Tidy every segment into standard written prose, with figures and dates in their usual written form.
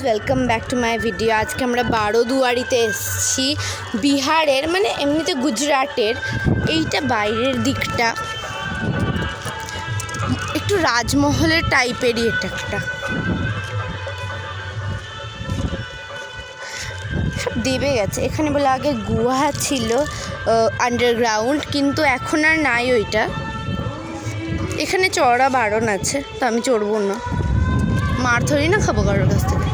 Welcome back to my video. আজকে আমরা বারোদুয়ারিতে এসেছি, বিহারের মানে এমনিতে গুজরাটের। এইটা বাইরের দিকটা একটু রাজমহলের টাইপেরই, এটা একটা সব দেবে গেছে। এখানে বলে আগে গুহা ছিল আন্ডারগ্রাউন্ড, কিন্তু এখন আর নাই ওইটা। এখানে চড়া বারণ আছে, তো আমি চড়বো না, মার ধরি না খাবো কারোর কাছ থেকে।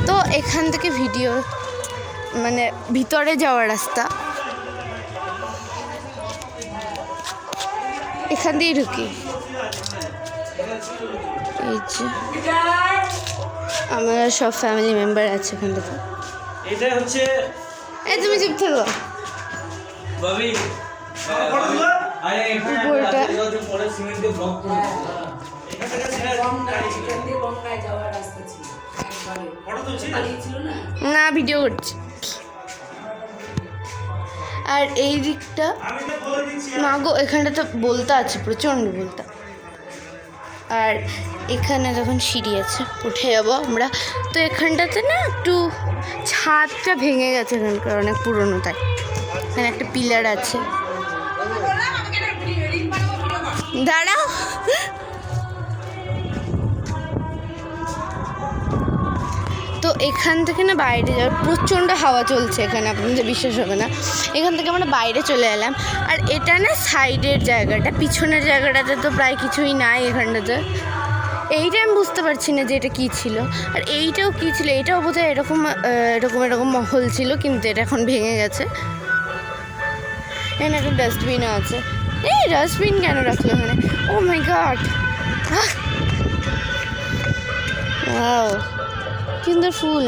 তো এখান থেকে ভিডিও মানে ভিতরে যাওয়ার রাস্তা, এখান দিয়েই ঢুকি। এই যে আমার সব ফ্যামিলি মেম্বার আছে এখানটাতে। এটা হচ্ছে এই তুমি চুপ থাকো। বাবি আরে এখানে আমি পরে সিমেন্ট দিয়ে ব্লক করে এখান থেকে গঙ্গায় যাওয়ার রাস্তা ছিল একবারে ফটো তুলছিল না, ভিডিও করছি। আর এই দিকটা না গো, এখানটাতে বলতে আছে, প্রচণ্ড বলতে। আর এখানে যখন সিঁড়ি আছে, উঠে যাবো আমরা। তো এখানটাতে না একটু ছাদটা ভেঙে গেছে, এখানকার অনেক পুরনো, তাই এখানে একটা পিলার আছে। দাঁড়াও, তো এখান থেকে না বাইরে যাওয়ার প্রচণ্ড হাওয়া চলছে এখানে, আপনাদের বিশ্বাস হবে না। এখান থেকে আমরা বাইরে চলে এলাম। আর এটা না সাইডের জায়গাটা, পিছনের জায়গাটাতে তো প্রায় কিছুই নাই এখানটাতে। এইটা আমি বুঝতে পারছি না যে এটা কী ছিল, আর এইটাও কী ছিল। এটাও বোধহয় এরকম এরকম মহল ছিল, কিন্তু এটা এখন ভেঙে গেছে। এখানে একটা ডাস্টবিনও আছে। এই ডাস্টবিন কেন রাখলো এখানে? ও মাই গড, ওয়াও সুন্দর ফুল।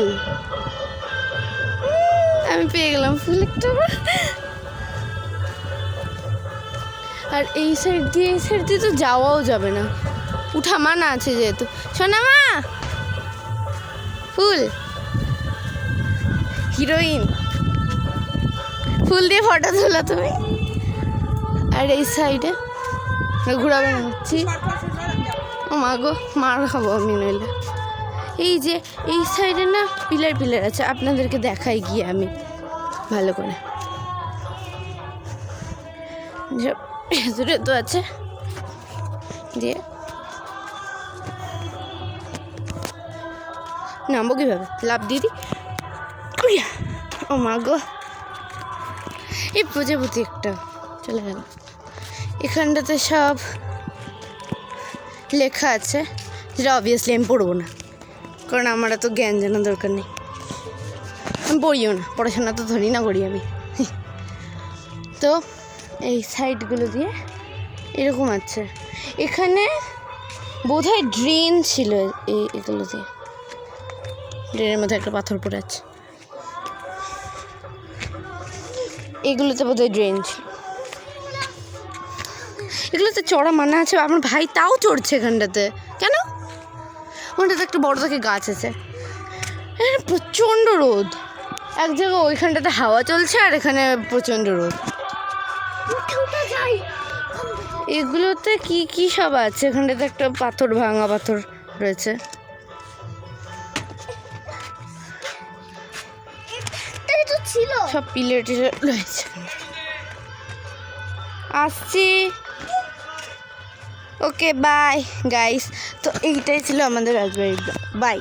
আমি পেয়ে গেলাম ফুল একটা। আর এই সাইড দিয়ে তো যাওয়াও যাবে না, উঠা মানা আছে যেহেতু। শোনা মা, ফুল হিরোইন, ফুল দিয়ে ফটো তোলা তুমি। আর এই সাইডে ঘোরাবে না হচ্ছি। ও মা গো, মার খাবো আমি নইলে। এই যে এই সাইডে না পিলার আছে, আপনাদেরকে দেখাই গিয়ে আমি ভালো করে। ভেতরে তো আছে, দিয়ে নামবো কীভাবে? লাভ দিদি। ও মা গো, এই প্রজাপতি একটা চলে গেল। এখানটাতে সব লেখা আছে, যেটা অবভিয়াসলি আমি পড়বো না, কারণ আমার তো জ্ঞান জানার দরকার নেই। আমি পড়িও না, পড়াশোনা তো ধরি না করি আমি। তো এই সাইডগুলো দিয়ে এরকম আছে। এখানে বোধহয় ড্রেন ছিল, এগুলো দিয়ে ড্রেনের মধ্যে একটা পাথর পড়ে আছে। এগুলোতে বোধহয় ড্রেন ছিল। এগুলোতে চড়া মানা আছে, আমার ভাই তাও চড়ছে এখানটাতে। কেন? ওখানটাতে একটা বড় থেকে গাছ আছে। এখানে প্রচণ্ড রোদ, এক জায়গায় ওইখানটাতে হাওয়া চলছে, আর এখানে প্রচণ্ড রোদ। এগুলোতে কি কি সব আছে? এখানটাতে একটা পাথর, ভাঙা পাথর রয়েছে। সব পিলার টিলার রয়েছে। আসছি, ওকে বাই গাইস। তো এইটাই ছিল আমাদের রাজবাড়ির বাই।